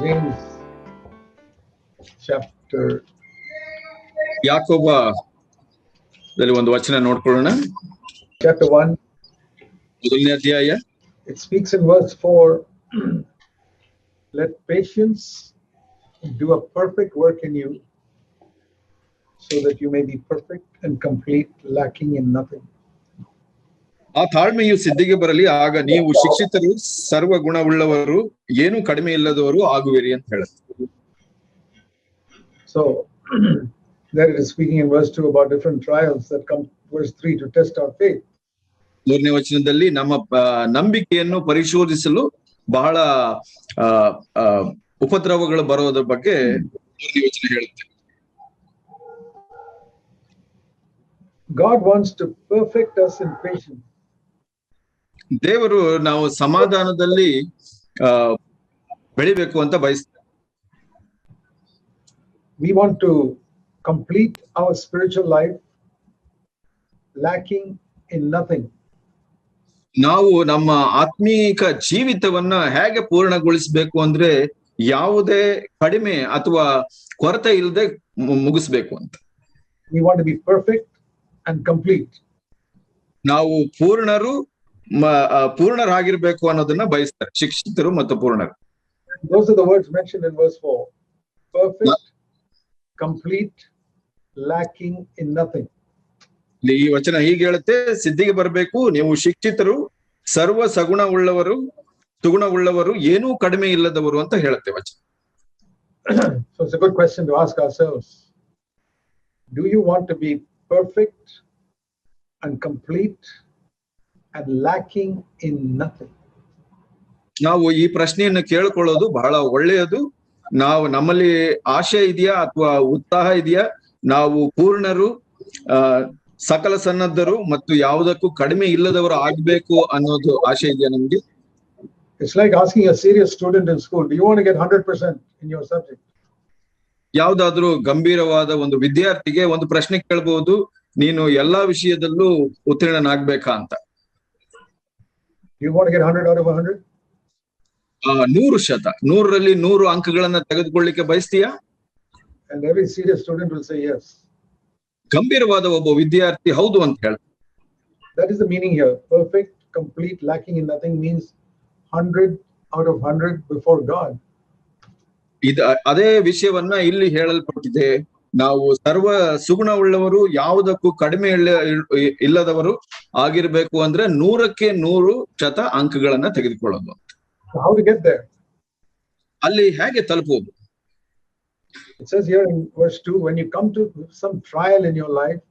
James chapter ಯಾಕೋಬದಲ್ಲಿ ಒಂದು ವಚನ ನೋಡ್ಕೊಳ್ಳೋಣ. chapter 1. ಮೊದಲನೇ ಅಧ್ಯಾಯ. It speaks in verse 4. Let patience do a perfect work in you, so that you may be perfect and complete, lacking in nothing. ಆ ತಾಳ್ಮೆಯು ಸಿದ್ಧಿಗೆ ಬರಲಿ, ಆಗ ನೀವು ಶಿಕ್ಷಿತರು, ಸರ್ವ ಗುಣವುಳ್ಳವರು, ಏನು ಕಡಿಮೆ ಇಲ್ಲದವರು ಆಗುವಿರಿ ಅಂತ ಹೇಳುತ್ತೆ. So there it is speaking in verse 2 about different trials that come, verse 3, to test our faith. ಮೂರನೇ ವಚನದಲ್ಲಿ ನಮ್ಮ ನಂಬಿಕೆಯನ್ನು ಪರಿಶೋಧಿಸಲು ಬಹಳ ಉಪದ್ರವಗಳು ಬರೋದ್ರ ಬಗ್ಗೆ ಮೂರನೇ ವಚನ ಹೇಳುತ್ತೆ. God wants to perfect us in patience. ದೇವರು ನಾವು ಸಮಾಧಾನದಲ್ಲಿ ಬೆಳಿಬೇಕು ಅಂತ ಬಯಸ್ತಾರೆ. We want to complete our spiritual life, lacking in nothing. ನಾವು ನಮ್ಮ ಆತ್ಮೀಕ ಜೀವಿತವನ್ನ ಹೇಗೆ ಪೂರ್ಣಗೊಳಿಸಬೇಕು ಅಂದ್ರೆ ಯಾವುದೇ ಕಡಿಮೆ ಅಥವಾ ಕೊರತೆ ಇಲ್ಲದೆ ಮುಗಿಸ್ಬೇಕು ಅಂತ. We want to be perfect and complete. ನಾವು ಪೂರ್ಣರಾಗಿರ್ಬೇಕು ಅನ್ನೋದನ್ನ ಬಯಸ್ತಾರೆ ಶಿಕ್ಷಿತರು ಮತ್ತು ಪೂರ್ಣರು. Those are the words mentioned in verse 4. Perfect, complete, lacking in nothing. ಈ ವಚನ ಹೀಗೆ ಹೇಳುತ್ತೆ, ಸಿದ್ಧಿಗೆ ಬರಬೇಕು, ನೀವು ಶಿಕ್ಷಿತರು, ಸರ್ವ ಸುಗುಣವುಳ್ಳವರು, ಏನೂ ಕಡಿಮೆ ಇಲ್ಲದವರು ಅಂತ ಹೇಳುತ್ತೆ ವಚನ. So it's a good question to ask ourselves. Do you want to be perfect and complete and lacking in nothing? ನಾವು ಈ ಪ್ರಶ್ನೆಯನ್ನು ಕೇಳಿಕೊಳ್ಳೋದು ಬಹಳ ಒಳ್ಳೆಯದು. ನಮ್ಮಲ್ಲಿ ಆಶೆ ಇದೆಯಾ ಅಥವಾ ಉತ್ಸಾಹ ಇದೆಯಾ? ನಾವು ಪೂರ್ಣರು, ಸಕಲ ಸನ್ನದ್ಧರು ಮತ್ತು ಯಾವುದಕ್ಕೂ ಕಡಿಮೆ ಇಲ್ಲದವರು ಆಗ್ಬೇಕು ಅನ್ನೋದು ಆಶೆ ಇದೆಯಾ ನಮ್ಗೆ? It's like asking a serious student in school, do you want to get 100% in your subject? ಯಾವ್ದಾದ್ರೂ ಗಂಭೀರವಾದ ಒಂದು ವಿದ್ಯಾರ್ಥಿಗೆ ಒಂದು ಪ್ರಶ್ನೆ ಕೇಳಬಹುದು, ನೀನು ಎಲ್ಲಾ ವಿಷಯದಲ್ಲೂ ಉತ್ತೀರ್ಣನಾಗ್ಬೇಕಾ ಅಂತ. Do you want to get 100 out of 100? 100%, 100ರಲ್ಲಿ 100 ಅಂಕಗಳನ್ನ ತೆಗೆದುಕೊಳ್ಳಿಕ್ಕೆ ಬಯಸ್ತೀಯಾ? And every serious student will say yes. ಗಂಭೀರವಾದ ಒಬ್ಬ ವಿದ್ಯಾರ್ಥಿ ಹೌದು ಅಂತ ಹೇಳ್ತಾರೆ. That is the meaning here. Perfect, complete, lacking in nothing means 100 out of 100 before God. ಅದೇ ವಿಷಯವನ್ನ ಇಲ್ಲಿ ಹೇಳಲ್ಪಟ್ಟಿದೆ. ನಾವು ಸರ್ವ ಸುಗುಣವುಳ್ಳವರು, ಯಾವುದಕ್ಕೂ ಕಡಿಮೆ ಇಲ್ಲದವರು ಆಗಿರ್ಬೇಕು ಅಂದ್ರೆ 100ಕ್ಕೆ 100% ಅಂಕಗಳನ್ನ ತೆಗೆದುಕೊಳ್ಳೋದು. How to get there? ಅಲ್ಲಿ ಹೇಗೆ ತಲುಪುವುದು? It says here in verse 2, when you come to some trial in your life,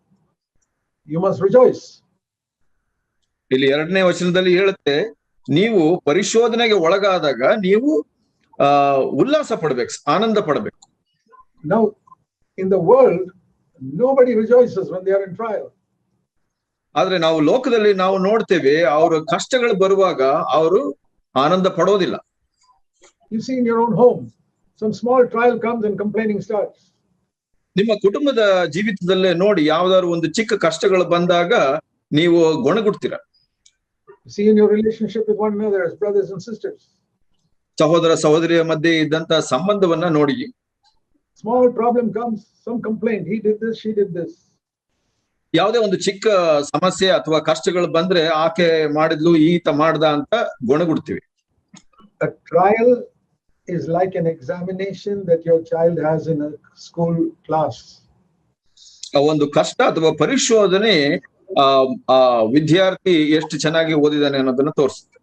you must rejoice. ಇಲ್ಲಿ 2ನೇ ವಚನದಲ್ಲಿ ಹೇಳುತ್ತೆ, ನೀವು ಪರಿಶೋಧನೆಗೆ ಒಳಗಾದಾಗ ನೀವು ಉಲ್ಲಾಸ ಪಡ್ಬೇಕು, ಆನಂದ ಪಡಬೇಕು. Now in the world nobody rejoices when they are in trial. ಆದ್ರೆ ನಾವು ಲೋಕದಲ್ಲಿ ನಾವು ನೋಡ್ತೇವೆ, ಅವ್ರ ಕಷ್ಟಗಳು ಬರುವಾಗ ಅವರು ಆನಂದ ಪಡೋದಿಲ್ಲ. You see in your own home, some small trial comes and complaining starts. ನಿಮ್ಮ ಕುಟುಂಬದ ಜೀವಿತದಲ್ಲೇ ನೋಡಿ, ಯಾವ್ದಾದ್ರು ಒಂದು ಚಿಕ್ಕ ಕಷ್ಟಗಳು ಬಂದಾಗ ನೀವು ಗೊಣಗುಡ್ತೀರಾ. See in your relationship with one another as brothers and sisters. ಸಹೋದರ ಸಹೋದರಿಯ ಮಧ್ಯೆ ಇದ್ದಂತ ಸಂಬಂಧವನ್ನ ನೋಡಿ. Small problem comes, some complaint, he did this, she did this. ಯಾವುದೇ ಒಂದು ಚಿಕ್ಕ ಸಮಸ್ಯೆ ಅಥವಾ ಕಷ್ಟಗಳು ಬಂದ್ರೆ ಆಕೆ ಮಾಡಿದ್ಲು, ಈತ ಮಾಡ್ದ ಅಂತ ಗೊಣಗುಡ್ತೀವಿ. A trial is like an examination that your child has in a school class. ಒಂದು ಕಷ್ಟ ಅಥವಾ ಪರಿಶೋಧನೆ ವಿದ್ಯಾರ್ಥಿ ಎಷ್ಟು ಚೆನ್ನಾಗಿ ಓದಿದಾನೆ ಅನ್ನೋದನ್ನ ತೋರಿಸುತ್ತೆ.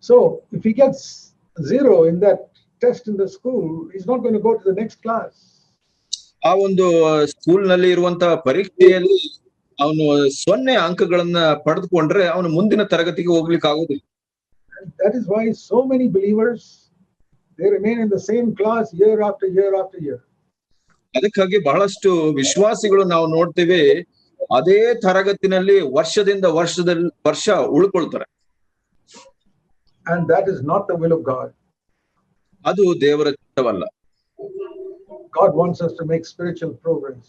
So if he gets 0 in that test in the school, he's not going to go to the next class. ಆ ಒಂದು ಸ್ಕೂಲ್ ನಲ್ಲಿ ಇರುವಂತಹ ಪರೀಕ್ಷೆಯಲ್ಲಿ ಅವನು 0 ಅಂಕಗಳನ್ನ ಪಡೆದುಕೊಂಡ್ರೆ ಅವನು ಮುಂದಿನ ತರಗತಿಗೆ ಹೋಗ್ಲಿಕ್ಕೆ ಆಗುದಿಲ್ಲ. That is why so many believers, they remain in the same class year after year after year. ಅದಕ್ಕಾಗಿ ಬಹಳಷ್ಟು ವಿಶ್ವಾಸಿಗಳು ನಾವು ನೋಡ್ತೇವೆ, ಅದೇ ತರಗತಿನಲ್ಲಿ ವರ್ಷದಿಂದ ವರ್ಷ ಉಳ್ಕೊಳ್ತಾರೆ. And that is not the will of God. ಅದು ದೇವರ ಚಿತ್ತವಲ್ಲ. God wants us to make spiritual progress.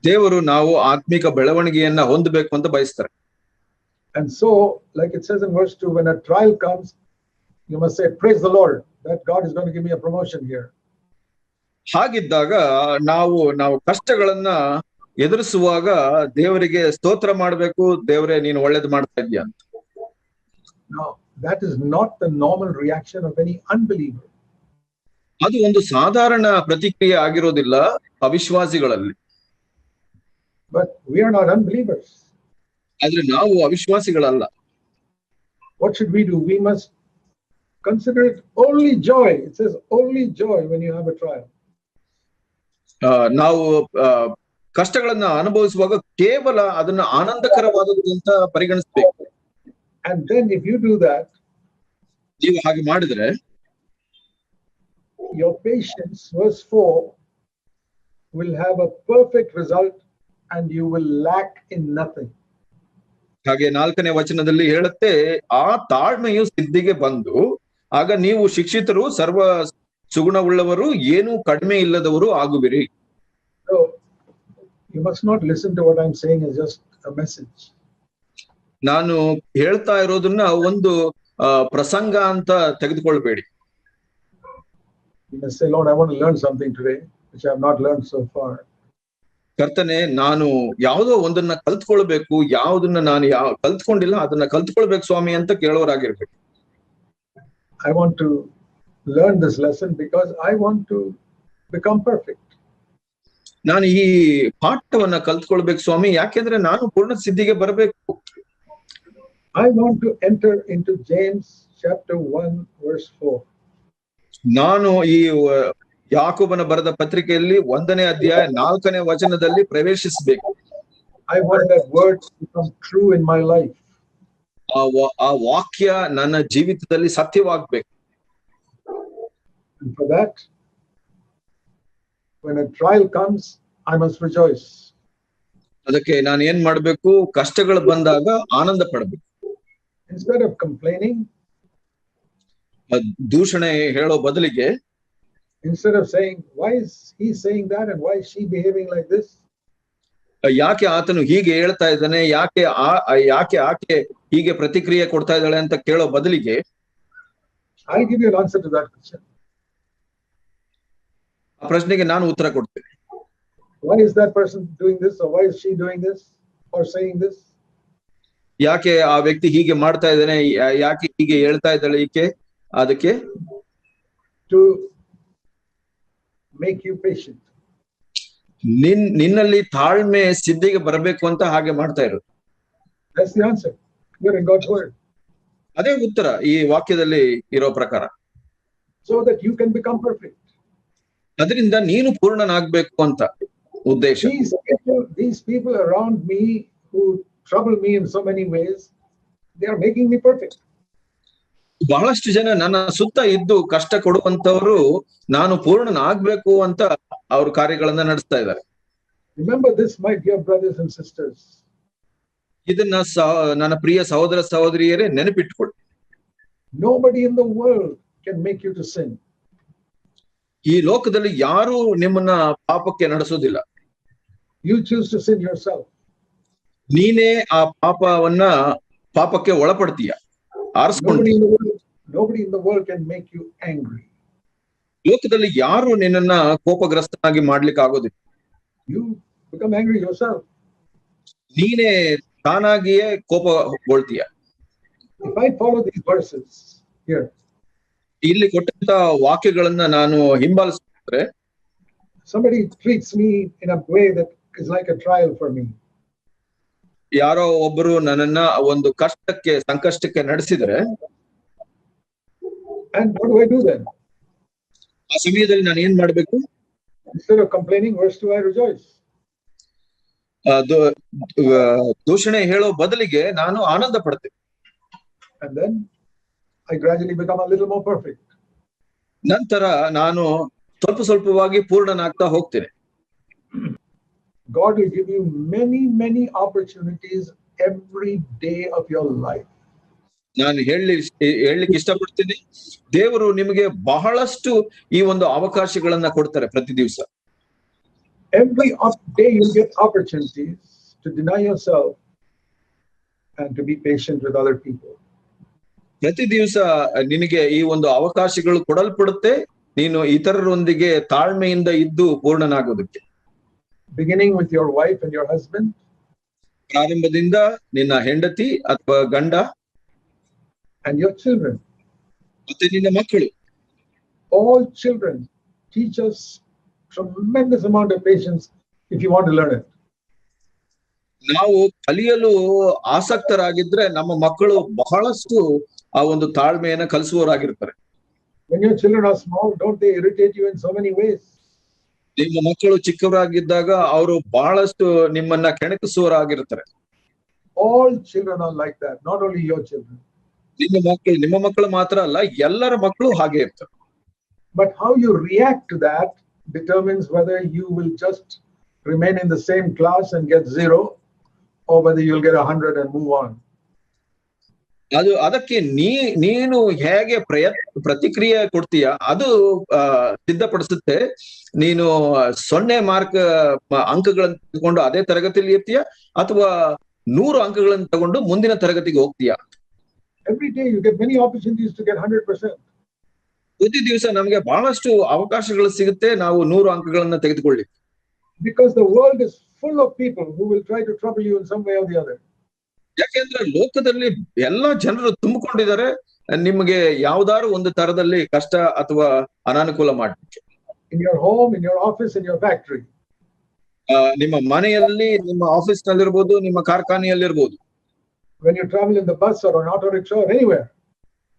ದೇವರು ನಾವು ಆತ್ಮಿಕ ಬೆಳವಣಿಗೆಯನ್ನ ಹೊಂದಬೇಕು ಅಂತ ಬಯಸ್ತಾರೆ. And so, like it says in verse 2, when a trial comes, you must say, praise the Lord, that God is going to give me a promotion here. ಹಾಗಿದ್ದಾಗ ನಾವು ಕಷ್ಟಗಳನ್ನ ಎದುರಿಸುವಾಗ ದೇವರಿಗೆ ಸ್ತೋತ್ರ ಮಾಡ್ಬೇಕು, ದೇವರೇ ನೀನು ಒಳ್ಳೇದು ಮಾಡ್ತಾ ಇದೀಯ ಅಂತ. No, that is not the normal reaction of any unbeliever. ಅದು ಒಂದು ಸಾಧಾರಣ ಪ್ರತಿಕ್ರಿಯೆ ಆಗಿರೋದಿಲ್ಲ ಅವಿಶ್ವಾಸಿಗಳಲ್ಲಿ. But we are not unbelievers. ಆದ್ರೆ ನಾವು ಅವಿಶ್ವಾಸಿಗಳಲ್ಲ. What should we do? We must consider it only joy. It says only joy when you have a trial. ನಾವು ಕಷ್ಟಗಳನ್ನ ಅನುಭವಿಸುವಾಗ ಕೇವಲ ಅದನ್ನ ಆನಂದಕರವಾದದ್ದು ಅಂತ ಪರಿಗಣಿಸಬೇಕು. And then if you do that, ನೀವು ಹಾಗೆ ಮಾಡಿದ್ರೆ your patience, verse 4, will have a perfect result and you will lack in nothing. ಹಾಗೆ 4ನೇ ವಚನದಲ್ಲಿ ಹೇಳುತ್ತೆ, ಆ ತಾಳ್ಮೆಯು ಸಿದ್ಧಿಗೆ ಬಂದು ಆಗ ನೀವು ಶಿಕ್ಷಿತರು, ಸರ್ವ ಸುಗುಣವುಳ್ಳವರು, ಏನೂ ಕಡಿಮೆ ಇಲ್ಲದವರು ಆಗುವಿರಿ. So you must not listen to what I'm saying as just a message. ನಾನು ಹೇಳ್ತಾ ಇರೋದನ್ನ ಒಂದು ಪ್ರಸಂಗ ಅಂತ ತೆಗೆದುಕೊಳ್ಬೇಡಿ. You must say, Lord, I want to learn something today which I have not learned so far. ಕರ್ತನೆ, ನಾನು ಯಾವುದೋ ಒಂದನ್ನ ಕಲ್ತ್ಕೊಳ್ಬೇಕು, ಯಾವುದನ್ನ ನಾನು ಕಲ್ತ್ಕೊಂಡಿಲ್ಲ ಅದನ್ನ ಕಲ್ತ್ಕೊಳ್ಬೇಕು ಸ್ವಾಮಿ ಅಂತ ಕೇಳೋರಾಗಿರ್ಬೇಕು. I want to learn this lesson because I want to become perfect. ನಾನು ಈ ಪಾಠವನ್ನ ಕಲ್ತ್ಕೊಳ್ಬೇಕು ಸ್ವಾಮಿ, ಯಾಕೆಂದ್ರೆ ನಾನು ಪೂರ್ಣ ಸಿದ್ಧಿಗೆ ಬರಬೇಕು. I want to enter into James chapter 1 verse 4. ನಾನು ಈ ಯಾಕೋಬನ ಬರೆದ ಪತ್ರಿಕೆಯಲ್ಲಿ 1ನೇ ಅಧ್ಯಾಯ 4ನೇ ವಚನದಲ್ಲಿ ಪ್ರವೇಶಿಸಬೇಕು. I want that word to become true in my life. ಆ ವಾಕ್ಯ ನನ್ನ ಜೀವಿತದಲ್ಲಿ ಸತ್ಯವಾಗಬೇಕು. And for that, when a trial comes, I must rejoice. ಅದಕ್ಕೆ ನಾನು ಏನ್ ಮಾಡ್ಬೇಕು? ಕಷ್ಟಗಳು ಬಂದಾಗ ಆನಂದ ಪಡಬೇಕು. Instead of complaining, ದೂಷಣೆ ಹೇಳೋ ಬದಲಿಗೆ, instead of saying, why is he saying that and why is she behaving like this? ಯಾಕೆ ಆತನು ಹೀಗೆ ಹೇಳ್ತಾ ಇದ್ದಾನೆ, ಯಾಕೆ ಆಕೆ ಹೀಗೆ ಪ್ರತಿಕ್ರಿಯೆ ಕೊಡ್ತಾ ಇದ್ದಾಳೆ ಅಂತ ಕೇಳೋ ಬದಲಿಗೆ, I'll give you an answer to that question. ಆ ಪ್ರಶ್ನೆಗೆ ನಾನು ಉತ್ತರ ಕೊಡ್ತೇನೆ. Why is that person doing this, or why is she doing this or saying this? ಯಾಕೆ ಆ ವ್ಯಕ್ತಿ ಹೀಗೆ ಮಾಡ್ತಾ ಇದ್ದಾನೆ, ಯಾಕೆ ಹೀಗೆ ಹೇಳ್ತಾ ಇದ್ದಾಳೆ ಈಕೆ? ಅದಕ್ಕೆ to make you patient. ನಿನ್ನಲ್ಲಿ ತಾಳ್ಮೆ ಸಿದ್ಧಿಗೆ ಬರಬೇಕು ಅಂತ ಹಾಗೆ ಮಾಡ್ತಾ ಇರೋದು. That's the answer. You're in God's word. ಅದೇ ಉತ್ತರ ಈ ವಾಕ್ಯದಲ್ಲಿ ಇರೋ ಪ್ರಕಾರ. So that you can become perfect. ಅದರಿಂದ ನೀನು ಪೂರ್ಣನಾಗ್ಬೇಕು ಅಂತ ಉದ್ದೇಶ. These people around me who trouble me in so many ways, they are making me perfect. ಬಹಳಷ್ಟು ಜನ ನನ್ನ ಸುತ್ತ ಇದ್ದು ಕಷ್ಟ ಕೊಡುವಂತವರು ನಾನು ಪೂರ್ಣನಾಗ್ಬೇಕು ಅಂತ ಅವ್ರ ಕಾರ್ಯಗಳನ್ನ ನಡೆಸ್ತಾ ಇದ್ದಾರೆ. Remember this, my dear brothers and sisters. ಇದನ್ನ ನನ್ನ ಪ್ರಿಯ ಸಹೋದರ ಸಹೋದರಿಯರೇ ನೆನಪಿಟ್ಕೊಳ್ಳಿ. Nobody in the world can make you to sin. ಈ ಲೋಕದಲ್ಲಿ ಯಾರು ನಿಮ್ಮನ್ನ ಪಾಪಕ್ಕೆ ನಡೆಸೋದಿಲ್ಲ. You choose to sin yourself. ನೀನೇ ಆ ಪಾಪಕ್ಕೆ ಒಳಪಡ್ತೀಯ, ಆರಿಸ್ಕೊಂಡ್ತೀಯ. Nobody in the world can make you angry. ಲೋಕದಲ್ಲಿ ಯಾರು ನಿನ್ನನ್ನ ಕೋಪಗ್ರಸ್ತನಾಗಿ ಮಾಡ್ಲಿಕ್ಕೆ ಆಗೋದಿಲ್ಲ. You become angry yourself. ನೀನೇ ತಾನಾಗಿಯೇ ಕೋಪಗೊಳ್ತೀಯ. If I follow these verses here, ಇಲ್ಲಿ ಕೊಟ್ಟಂತ ವಾಕ್ಯಗಳನ್ನ ನಾನು ಹಿಂಬಾಲಿಸಿದ್ರೆ, somebody treats me in a way that is like a trial for me. ಯಾರೋ ಒಬ್ಬರು ನನ್ನನ್ನ ಒಂದು ಸಂಕಷ್ಟಕ್ಕೆ ನಡೆಸಿದ್ರೆ, and what do I do then? ಆ ಸಮಯದಲ್ಲಿ ನಾನು ಏನ್ ಮಾಡ್ಬೇಕು? Instead of complaining, verse 2, I rejoice. ದೂಷಣೆ ಹೇಳೋ ಬದಲಿಗೆ ನಾನು ಆನಂದ ಪಡ್ತೇನೆ. And then I gradually become a little more perfect. ನಂತರ ನಾನು ಸ್ವಲ್ಪವಾಗಿ ಪೂರ್ಣನಾಗ್ತಾ ಹೋಗ್ತೇನೆ. God will give you many opportunities every day of your life. ನಾನು ಹೇಳಲಿಕ್ಕೆ ಇಷ್ಟಪಡ್ತೀನಿ, ದೇವರು ನಿಮಗೆ ಬಹಳಷ್ಟು ಈ ಒಂದು ಅವಕಾಶಗಳನ್ನ ಕೊಡ್ತಾರೆ ಪ್ರತಿ ದಿವಸ. Every day you'll get opportunities to deny yourself and to be patient with other people. ಪ್ರತಿ ದಿವಸ ನಿನಗೆ ಈ ಒಂದು ಅವಕಾಶಗಳು ಕೊಡಲ್ಪಡುತ್ತೆ, ನೀನು ಇತರರೊಂದಿಗೆ ತಾಳ್ಮೆಯಿಂದ ಇದ್ದು ಪೂರ್ಣನಾಗೋದಕ್ಕೆ. Beginning with your wife and your husband. ಪ್ರಾರಂಭದಿಂದ ನಿನ್ನ ಹೆಂಡತಿ ಅಥವಾ ಗಂಡ and your children. ಮತ್ತೆ ನಿನ್ನ ಮಕ್ಕಳು. All children teach us tremendous amount of patience if you want to learn it. ನಾವು ಕಲಿಯಲು ಆಸಕ್ತರಾಗಿದ್ರೆ ನಮ್ಮ ಮಕ್ಕಳು ಬಹಳಷ್ಟು ಆ ಒಂದು ತಾಳ್ಮೆಯನ್ನು ಕಲಿಸುವವರಾಗಿರ್ತಾರೆ. When your children are small, don't they irritate you in so many ways? ನಿಮ್ಮ ಮಕ್ಕಳು ಚಿಕ್ಕವರಾಗಿದ್ದಾಗ ಅವರು ಬಹಳಷ್ಟು ನಿಮ್ಮನ್ನ ಕೆಣಕಿಸುವವರಾಗಿರ್ತಾರೆ. All children are like that, not only your children. ನಿಮ್ಮ ಮಕ್ಕಳು ಮಾತ್ರ ಅಲ್ಲ, ಎಲ್ಲರ ಮಕ್ಕಳು ಹಾಗೆ ಇರ್ತಾರೆ. But how you react to that determines whether you will just remain in the same class and get 0, or whether you'll get 100 and move on. ಅದಕ್ಕೆ ನೀನು ಹೇಗೆ ಪ್ರತಿಕ್ರಿಯೆ ಕೊಡ್ತೀಯ ಅದು ಸಿದ್ಧಪಡಿಸುತ್ತೆ. ನೀನು 0 ಮಾರ್ಕ್ ಅಂಕಗಳನ್ನು ತಗೊಂಡು ಅದೇ ತರಗತಿಯಲ್ಲಿ ಇರ್ತೀಯ ಅಥವಾ 100 ಅಂಕಗಳನ್ನು ತಗೊಂಡು ಮುಂದಿನ ತರಗತಿಗೆ ಹೋಗ್ತೀಯಾ. Every day you get many opportunities to get 100%. ಪ್ರತಿ ದಿವಸ ನಮಗೆ ಬಹಳಷ್ಟು ಅವಕಾಶಗಳು ಸಿಗುತ್ತೆ ನಾವು 100 ಅಂಕಗಳನ್ನ ತೆಗೆದುಕೊಳ್ಳಿ. Because the world is full of people who will try to trouble you in some way or the other. ಯಾಕೆಂದ್ರೆ ಲೋಕದಲ್ಲಿ ಎಲ್ಲಾ ಜನರು ತುಂಬಿಕೊಂಡಿದ್ದಾರೆ ನಿಮಗೆ ಯಾವ್ದಾದ್ರು ಒಂದು ತರದಲ್ಲಿ ಕಷ್ಟ ಅಥವಾ ಅನಾನುಕೂಲ ಮಾಡಲಿಕ್ಕೆ. In your home, in your office, in your factory. ನಿಮ್ಮ ಮನೆಯಲ್ಲಿ, ನಿಮ್ಮ ಆಫೀಸ್ ನಲ್ಲಿರ್ಬೋದು, ನಿಮ್ಮ ಕಾರ್ಖಾನೆಯಲ್ಲಿರ್ಬೋದು. When you travel in the bus or an auto rickshaw or anywhere.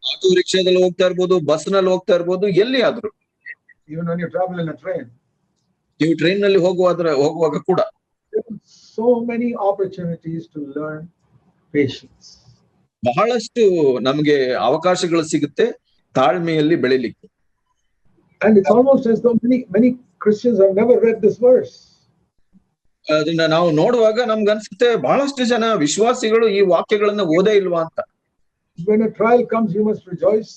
Auto ರಿಕ್ಷಾದಲ್ಲಿ ಹೋಗ್ತಾ ಇರ್ಬೋದು, ಬಸ್ ನಲ್ಲಿ ಹೋಗ್ತಾ ಇರ್ಬೋದು, ಎಲ್ಲಿ ಆದ್ರೂ. Even when you travel in a train. ನೀವು ಟ್ರೈನ್ ನಲ್ಲಿ ಹೋಗುವಾಗ ಕೂಡ. So many opportunities to learn patience. ಬಹಳಷ್ಟು ನಮಗೆ ಅವಕಾಶಗಳು ಸಿಗುತ್ತೆ ತಾಳ್ಮೆಯಲ್ಲಿ ಬೆಳಿಲಿಕ್ಕೆ. And it's almost as though many Christians have never read this verse. ಅದನ್ನ ನಾವು ನೋಡುವಾಗ ನಮ್ಗೆ ಅನ್ಸುತ್ತೆ ಬಹಳಷ್ಟು ಜನ ವಿಶ್ವಾಸಿಗಳು ಈ ವಾಕ್ಯಗಳನ್ನ ಓದೇ ಇಲ್ವಾ ಅಂತ. When a trial comes, you must rejoice.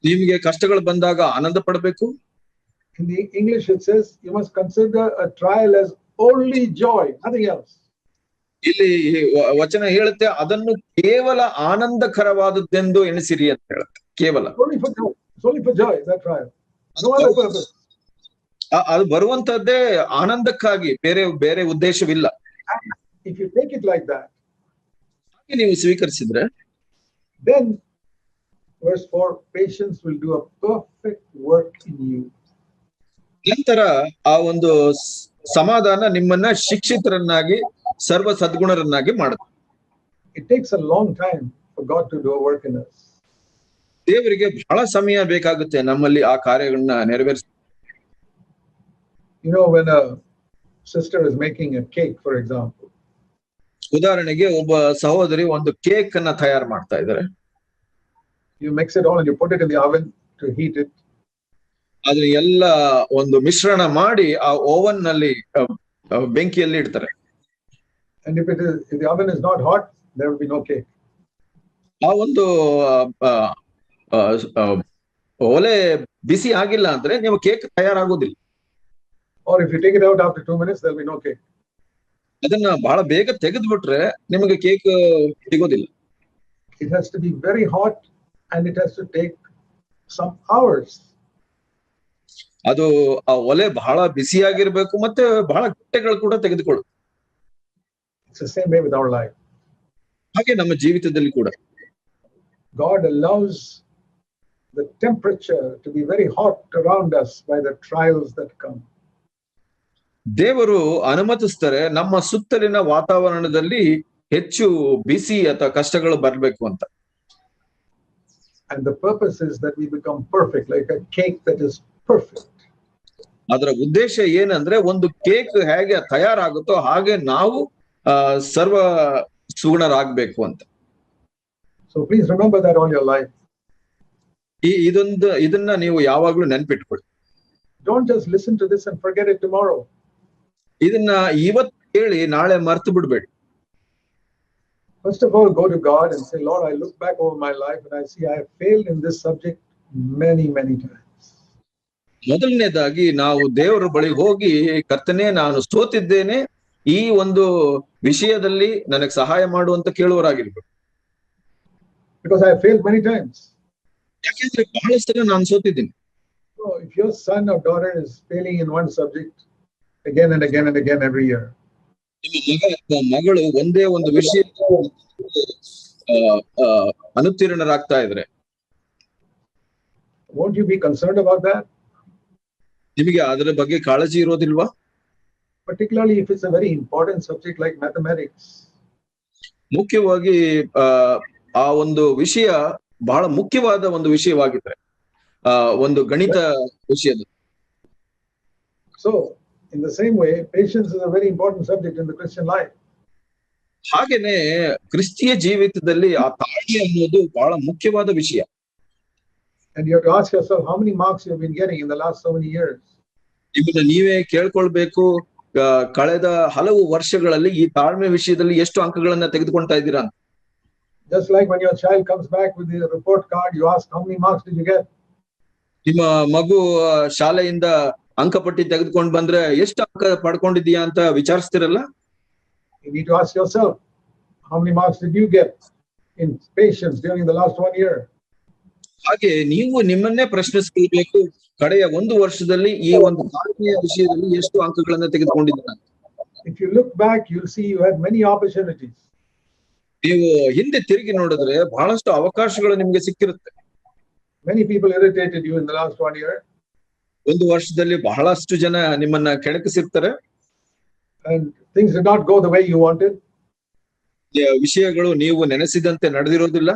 ನಿಮಗೆ ಕಷ್ಟಗಳು ಬಂದಾಗ ಆನಂದ ಪಡಬೇಕು. In the English it says you must consider a trial as only joy, nothing else. ಇಲ್ಲಿ ವಚನ ಹೇಳುತ್ತೆ ಅದನ್ನು ಕೇವಲ ಆನಂದಕರವಾದದ್ದೆಂದು ಎಣಿಸಿರಿ ಅಂತ ಹೇಳುತ್ತೆ. ಕೇವಲ only for joy, that trial. No other purpose. ಅದು ಬರುವಂತದ್ದೇ ಆನಂದಕ್ಕಾಗಿ, ಬೇರೆ ಉದ್ದೇಶವಿಲ್ಲ. If you take it like that, ಹಾಗೆ ನೀವು ಸ್ವೀಕರಿಸಿದ್ರೆ, then verse 4, patience will do a perfect work in you. ನಂತರ ಆ ಒಂದು ಸಮಾಧಾನ ನಿಮ್ಮನ್ನ ಶಿಕ್ಷಿತರನ್ನಾಗಿ ಸರ್ವ ಸದ್ಗುಣರನ್ನಾಗಿ ಮಾಡುತ್ತೆ. It takes a long time for God to do a work in us. ದೇವರಿಗೆ ಬಹಳ ಸಮಯ ಬೇಕಾಗುತ್ತೆ ನಮ್ಮಲ್ಲಿ ಆ ಕಾರ್ಯಗಳನ್ನ ನೆರವೇರಿಸ. You know, when a sister is making a cake, for example. ಉದಾಹರಣೆಗೆ ಒಬ್ಬ ಸಹೋದರಿ ಒಂದು ಕೇಕ್ ಅನ್ನ ತಯಾರು ಮಾಡ್ತಾ ಇದ್ದಾರೆ. You mix it all and you put it in the oven to heat it. ಅದನ್ನ ಎಲ್ಲ ಒಂದು ಮಿಶ್ರಣ ಮಾಡಿ ಆ ಓವನ್ ನಲ್ಲಿ ಬೆಂಕಿಯಲ್ಲಿ ಇಡ್ತಾರೆ. And if the oven is not hot, there will be no cake. ಆ ಒಂದು ಒಲೆ ಬಿಸಿ ಆಗಿಲ್ಲ ಅಂದ್ರೆ ನೀವು cake ತಯಾರಾಗೋದಿಲ್ಲ. Or if you take it out after 2 minutes, there will be no cake. ಅದನ್ನ ಬಹಳ ಬೇಗ ತೆಗೆದ್ಬಿಟ್ರೆ ನಿಮಗೆ ಕೇಕ್ ಸಿಗೋದಿಲ್ಲ. It has to be very hot and it has to take some hours. ಅದು ಆ ಒಲೆ ಬಹಳ ಬಿಸಿಯಾಗಿರ್ಬೇಕು ಮತ್ತೆ ಬಹಳ ಗಂಟೆಗಳು ಕೂಡ ತೆಗೆದುಕೊಳ್ಳುತ್ತೆ. It's the same way with our life. ಹಾಗೆ ನಮ್ಮ ಜೀವಿತದಲ್ಲಿ ಕೂಡ God allows the temperature to be very hot around us by the trials that come. ದೇವರು ಅನುಮತಿಸ್ತಾರೆ ನಮ್ಮ ಸುತ್ತಲಿನ ವಾತಾವರಣದಲ್ಲಿ ಹೆಚ್ಚು ಬಿಸಿ ಅಥವಾ ಕಷ್ಟಗಳು ಬರಬೇಕು ಅಂತ. And the purpose is that we become perfect, like a cake that is perfect. ಅದರ ಉದ್ದೇಶ ಏನಂದ್ರೆ ಒಂದು ಕೇಕ್ ಹೇಗೆ ತಯಾರಾಗುತ್ತೋ ಹಾಗೆ ನಾವು ಸರ್ವ ಸುಗುಣರಾಗಬೇಕು ಅಂತ. So please remember that all your life. ಇದನ್ನ ನೀವು ಯಾವಾಗ್ಲೂ ನೆನ್ಪಿಟ್ಕೊಳ್ಳಿ. Don't just listen to this and forget it tomorrow. ಇದನ್ನ ಇವತ್ತು ಕೇಳಿ ನಾಳೆ ಮರ್ತು ಬಿಡ್ಬೇಡಿ. First of all, go to God and say, Lord, I look back over my life and I see I have failed in this subject many times. ಮೊದಲನೇದಾಗಿ ನಾವು ದೇವರ ಬಳಿ ಹೋಗಿ, ಕರ್ತನೇ ನಾನು ಸೋತಿದ್ದೇನೆ, ಈ ಒಂದು ವಿಷಯದಲ್ಲಿ ನನಗೆ ಸಹಾಯ ಮಾಡು ಅಂತ ಕೇಳುವರಾಗಿರ್ಬೇಕು. Because I have failed many times. ಯಾಕೆಂದ್ರೆ ಬಹಳಷ್ಟು ಸಲ ನಾನು ಸೋತಿದ್ದೀನಿ. So if your son or daughter is failing in one subject again and again and again every year, ನಿಮ್ಮ ಮಗ ಅಥವಾ ಮಗಳು ಒಂದೇ ಒಂದು ವಿಷಯ ಅನುತ್ತೀರ್ಣರಾಗ್ತಾ ಇದ್ರೆ, won't you be concerned about that? ನಿಮಗೆ ಅದರ ಬಗ್ಗೆ ಕಾಳಜಿ ಇರೋದಿಲ್ವಾ? Particularly if it's a very important subject like mathematics. ಮುಖ್ಯವಾಗಿ ಆ ಒಂದು ವಿಷಯ ಬಹಳ ಮುಖ್ಯವಾದ ಒಂದು ವಿಷಯವಾಗಿದ್ರೆ, ಒಂದು ಗಣಿತ ವಿಷಯದ. So in the same way, patience is a very important subject in the Christian life. ಹಾಗೇನೆ ಕ್ರಿಸ್ತಿಯ ಜೀವಿತದಲ್ಲಿ ಆ ತಾಳ್ಮೆ ಅನ್ನೋದು ಬಹಳ ಮುಖ್ಯವಾದ ವಿಷಯ. And you have to ask yourself how many marks you have been getting in the last so many years. ನಿಮ್ಮನ್ನ ನೀವೇ ಕೇಳ್ಕೊಳ್ಬೇಕು, ಕಳೆದ ಹಲವು ವರ್ಷಗಳಲ್ಲಿ ಈ ತಾಳ್ಮೆ ವಿಷಯದಲ್ಲಿ ಎಷ್ಟು ಅಂಕಗಳನ್ನ ತೆಗೆದುಕೊಳ್ತಾ ಇದ್ದೀರಾ ಅಂತ. Just like when your child comes back with the report card, you ask how many marks did you get? ನಿಮ್ಮ ಮಗು ಶಾಲೆಯಿಂದ ಅಂಕಪಟ್ಟಿ ತೆಗೆದುಕೊಂಡು ಬಂದ್ರೆ ಎಷ್ಟು ಅಂಕ ಪಡ್ಕೊಂಡಿದೀಯಾ ಅಂತ ವಿಚಾರಿಸ್ತಿರಲ್ಲ. You need to ask yourself how many marks did you get in patience during the last 1 year? ಹಾಗೆ ನೀವು ನಿಮ್ಮನ್ನೇ ಪ್ರಶ್ನಿಸಬೇಕು, ಕಡೆಯ ಒಂದು ವರ್ಷದಲ್ಲಿ ಈ ಒಂದು ತಾಳ್ಮೆಯ ವಿಷಯದಲ್ಲಿ ಎಷ್ಟು ಅಂಕಗಳನ್ನ ತೆಗೆದುಕೊಂಡಿದ್ದೀರಾ. If you look back, you'll see you had many opportunities. ನೀವು ಹಿಂದೆ ತಿರುಗಿ ನೋಡಿದ್ರೆ ಬಹಳಷ್ಟು ಅವಕಾಶಗಳು ನಿಮ್ಗೆ ಸಿಕ್ಕಿರುತ್ತೆ. Many people irritated you in the last 1 year. ಒಂದು ವರ್ಷದಲ್ಲಿ ಬಹಳಷ್ಟು ಜನ ನಿಮ್ಮನ್ನ ಕೆಣಕಿಸಿರ್ತಾರೆ. And things did not go the way you wanted. ವಿಷಯಗಳು ನೀವು ನೆನೆಸಿದಂತೆ ನಡೆದಿರೋದಿಲ್ಲ.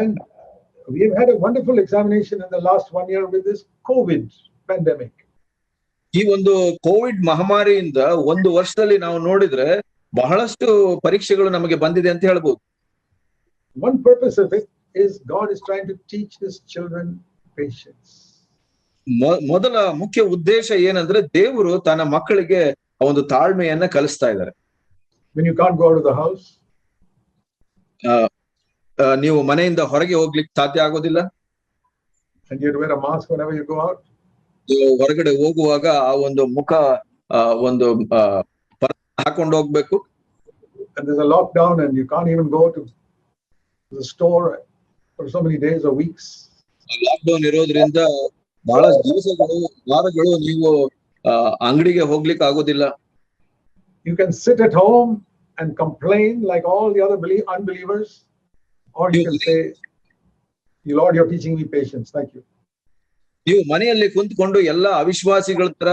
And we have had a wonderful examination in the last 1 year with this COVID pandemic. ಈ ಒಂದು Covid ಮಹಾಮಾರಿಯಿಂದ ಒಂದು ವರ್ಷದಲ್ಲಿ ನಾವು ನೋಡಿದ್ರೆ ಬಹಳಷ್ಟು ಪರೀಕ್ಷೆಗಳು ನಮಗೆ ಬಂದಿದೆ ಅಂತ ಹೇಳ್ಬೋದು. One purpose of it is God is trying to teach his children patience. ಮೊದಲ ಮುಖ್ಯ ಉದ್ದೇಶ ಏನಂದ್ರೆ ದೇವರು ತನ್ನ ಮಕ್ಕಳಿಗೆ ಒಂದು ತಾಳ್ಮೆಯನ್ನ ಕಲಿಸ್ತಾ ಇದ್ದಾರೆ. When you can't go out of the house, ನೀವು ಮನೆಯಿಂದ ಹೊರಗೆ ಹೋಗ್ಲಿಕ್ಕೆ ಸಾಧ್ಯ ಆಗೋದಿಲ್ಲ. and you have to wear a mask whenever you go out. ಹೊರಗಡೆ ಹೋಗುವಾಗ ಆ ಒಂದು ಮುಖ ಒಂದು ಹಾಕೊಂಡು ಹೋಗ್ಬೇಕು. And there's a lockdown and you can't even go to the store for so many days or weeks. Lockdown ಇರೋದ್ರಿಂದ ಬಹಳ ದಿವಸಗಳು ವಾರಗಳು ನೀವು ಅಂಗಡಿಗೆ ಹೋಗ್ಲಿಕ್ಕೆ ಆಗೋದಿಲ್ಲ. You can sit at home and complain like all the other unbelievers, or you can say, Lord, you're teaching me patience. Thank you. ನೀವು ಮನೆಯಲ್ಲಿ ಕುಂತ್ಕೊಂಡು ಎಲ್ಲಾ ಅವಿಶ್ವಾಸಿಗಳ ತರ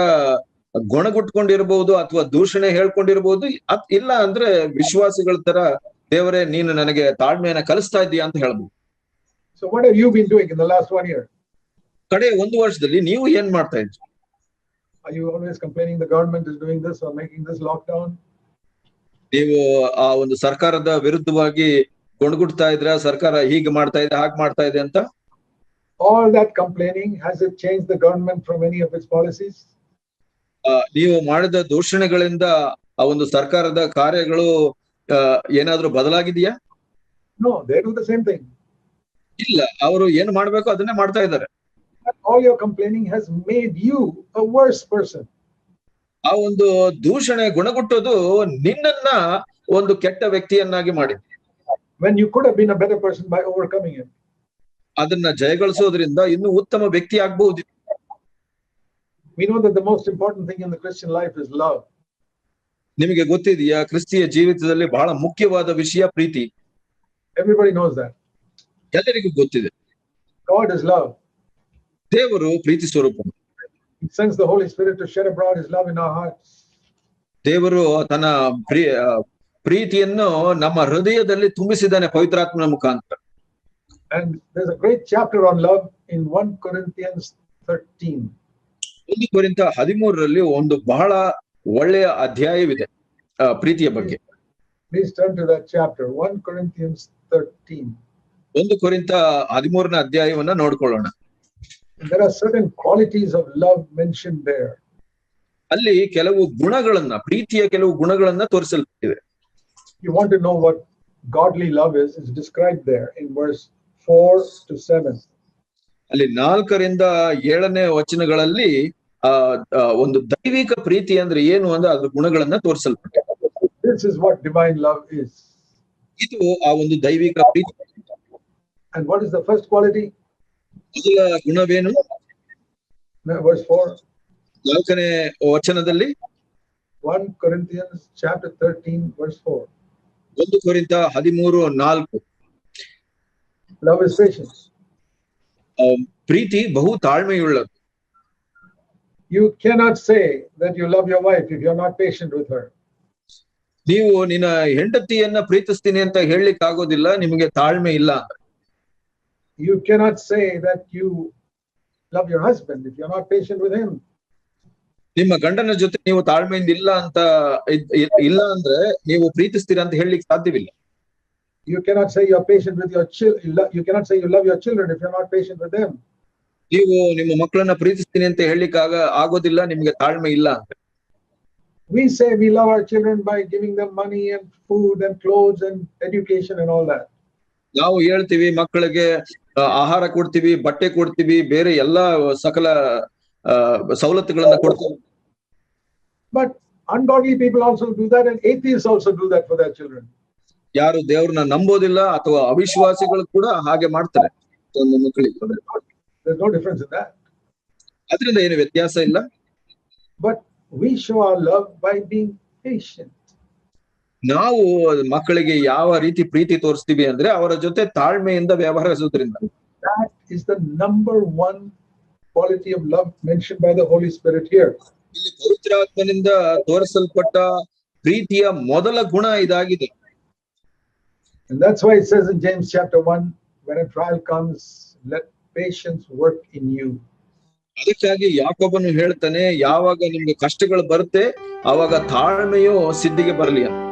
ಗೊಣಗುಟ್ಕೊಂಡಿರ್ಬಹುದು ಅಥವಾ ದೂಷಣೆ ಹೇಳ್ಕೊಂಡಿರ್ಬಹುದು, ಇಲ್ಲ ಅಂದ್ರೆ ವಿಶ್ವಾಸಿಗಳ ತರ ದೇವರೇ ನೀನು ನನಗೆ ತಾಳ್ಮೆಯನ್ನ ಕಲಿಸ್ತಾ ಇದ್ದೀಯಾ ಅಂತ ಹೇಳ್ಬೋದು. So what have you been doing in the last 1 year? ಕಡೆ ಒಂದು ವರ್ಷದಲ್ಲಿ ನೀವು ಏನ್ ಮಾಡ್ತಾ ಇದ್ರಿ? Are you always complaining the government is doing this or making this lockdown? ನೀವು ಆ ಒಂದು ಸರ್ಕಾರದ ವಿರುದ್ಧವಾಗಿ ಗೊಣಗುಡ್ತಾ ಇದ್ರ, ಸರ್ಕಾರ ಹೀಗೆ ಮಾಡ್ತಾ ಇದೆ ಹಾಗೆ ಮಾಡ್ತಾ ಇದೆ ಅಂತ? All that complaining, has it changed the government from any of its policies? ನೀವು ಮಾಡಿದ ದೂಷಣೆಗಳಿಂದ ಆ ಒಂದು ಸರ್ಕಾರದ ಕಾರ್ಯಗಳು ಏನಾದ್ರೂ ಬದಲಾಗಿದೆಯಾ? No, they do the same thing. ಇಲ್ಲ, ಅವರು ಏನ್ ಮಾಡ್ಬೇಕು ಅದನ್ನೇ ಮಾಡ್ತಾ ಇದ್ದಾರೆ. All your complaining has made you a worse person. ಆ ಒಂದು ದೂಷಣೆ ಗುಣಗುಟ್ಟೋದು ನಿನ್ನನ್ನ ಒಂದು ಕೆಟ್ಟ ವ್ಯಕ್ತಿಯನ್ನಾಗಿ ಮಾಡಿದೆ. When you could have been a better person by overcoming it. ಅದನ್ನ ಜಯಗಳಿಸೋದ್ರಿಂದ ಇನ್ನು ಉತ್ತಮ ವ್ಯಕ್ತಿ ಆಗಬಹುದು. We know that the most important thing in the Christian life is love. ನಿಮಗೆ ಗೊತ್ತಿದೆಯಾ, ಕ್ರಿಸ್ತಿಯ ಜೀವಿತದಲ್ಲಿ ಬಹಳ ಮುಖ್ಯವಾದ ವಿಷಯ ಪ್ರೀತಿ. Everybody knows that. ಎಲ್ಲರಿಗೂ ಗೊತ್ತಿದೆ. God is love. ದೇವರು ಪ್ರೀತಿ ಸ್ವರೂಪ. He sends the Holy Spirit to shed abroad his love in our hearts. ದೇವರು ತನ್ನ ಪ್ರೀತಿಯನ್ನು ನಮ್ಮ ಹೃದಯದಲ್ಲಿ ತುಂಬಿಸಿದ್ದಾನೆ ಪವಿತ್ರಾತ್ಮನ ಮುಖಾಂತರ. And there's a great chapter on love in 1 Corinthians 13. 1 ಕೊರಿಂಥ 13ರಲ್ಲಿ ಒಂದು ಬಹಳ ಒಳ್ಳೆಯ ಅಧ್ಯಾಯವಿದೆ ಪ್ರೀತಿಯ ಬಗ್ಗೆ. Please turn to that chapter, 1 Corinthians 13. 1 ಕೊರಿಂಥ 13ನೇ ಅಧ್ಯಾಯವನ್ನ ನೋಡ್ಕೊಳ್ಳೋಣ. There are certain qualities of love mentioned there. ಅಲ್ಲಿ ಕೆಲವು ಗುಣಗಳನ್ನ, ಪ್ರೀತಿಯ ಕೆಲವು ಗುಣಗಳನ್ನ ತೋರಿಸಲ್ಪಟ್ಟಿದೆ. You want to know what godly love is, it's described there in verse 4 to 7. ಅಲ್ಲಿ 4ರಿಂದ 7ನೇ ವಚನಗಳಲ್ಲಿ ಒಂದು ದೈವಿಕ ಪ್ರೀತಿ ಅಂದ್ರೆ ಏನು ಅಂದ್ರೆ ಅದ್ರ ಗುಣಗಳನ್ನ ತೋರಿಸಲ್ಪಟ್ಟಿದೆ. This is what divine love is. ಇದು ಆ ಒಂದು ದೈವಿಕ ಪ್ರೀತಿ. And what is the first quality? ಮೊದಲ ಗುಣವೇನು? Verse 4. 4ನೇ ವಚನದಲ್ಲಿ 1 Corinthians chapter 13 verse 4. 1 ಕೊರಿಂಥ 13:4. Love is patience. ಪ್ರೀತಿ ಬಹು ತಾಳ್ಮೆಯುಳ್ಳದು. You cannot say that you love your wife if you're not patient with her. ನೀವು ನಿನ್ನ ಹೆಂಡತಿಯನ್ನ ಪ್ರೀತಿಸ್ತೀನಿ ಅಂತ ಹೇಳಲಿಕ್ಕೆ ಆಗೋದಿಲ್ಲ ನಿಮಗೆ ತಾಳ್ಮೆ ಇಲ್ಲ ಅಂದ್ರೆ. You cannot say that you love your husband if you're not patient with him. ನಿಮ್ಮ ಗಂಡನ ಜೊತೆ ನೀವು ತಾಳ್ಮೆಯಿಂದ ಇಲ್ಲ ಅಂದ್ರೆ ನೀವು ಪ್ರೀತಿಸ್ತೀರಾ ಅಂತ ಹೇಳಲಿಕ್ಕೆ ಸಾಧ್ಯವಿಲ್ಲ. You cannot say you're patient with your children. You cannot say you love your children if you're not patient with them. ನೀವು ನಿಮ್ಮ ಮಕ್ಕಳನ್ನ ಪ್ರೀತಿಸ್ತೀನಿ ಅಂತ ಹೇಳಲಿಕ್ಕೆ ಆಗೋದಿಲ್ಲ ನಿಮ್ಗೆ ತಾಳ್ಮೆ ಇಲ್ಲ ಅಂತ. We say we love our children by giving them money and food and clothes and education and all that. ನಾವು ಹೇಳ್ತೀವಿ ಮಕ್ಕಳಿಗೆ ಆಹಾರ ಕೊಡ್ತೀವಿ, ಬಟ್ಟೆ ಕೊಡ್ತೀವಿ, ಬೇರೆ ಎಲ್ಲಾ ಸಕಲ ಸವಲತ್ತುಗಳನ್ನ ಕೊಡ್ತೀವಿ. But ungodly people also do that, and atheists also do that for their children. ಯಾರು ದೇವ್ರನ್ನ ನಂಬೋದಿಲ್ಲ ಅಥವಾ ಅವಿಶ್ವಾಸಿಗಳು ಕೂಡ ಹಾಗೆ ಮಾಡ್ತಾರೆ ತಮ್ಮ ಮಕ್ಕಳಿಗೆ. There's no difference in that. ಅದರಿಂದ ಏನು ವ್ಯತ್ಯಾಸ ಇಲ್ಲ. But we show our love by being patient. ನಾವು ಮಕ್ಕಳಿಗೆ ಯಾವ ರೀತಿ ಪ್ರೀತಿ ತೋರಿಸ್ತೀವಿ ಅಂದ್ರೆ ಅವರ ಜೊತೆ ತಾಳ್ಮೆಯಿಂದ ವ್ಯವಹರಿಸೋದ್ರಿಂದ. That is the number one quality of love mentioned by the Holy Spirit here. ಇಲ್ಲಿ ಪವಿತ್ರಾತ್ಮನಿಂದ ತೋರಿಸಲ್ಪಟ್ಟ ಪ್ರೀತಿಯ ಮೊದಲ ಗುಣ ಇದಾಗಿದೆ. And that's why it says in James chapter 1, when a trial comes, let patience work in you. ಅದಕ್ಕಾಗಿ ಯಾಕೋಬನು ಹೇಳ್ತಾನೆ, ಯಾವಾಗ ನಿಮ್ಗೆ ಕಷ್ಟಗಳು ಬರುತ್ತೆ ಆವಾಗ ತಾಳ್ಮೆಯು ಸಿದ್ಧಿಗೆ ಬರಲಿ ಅಂತ.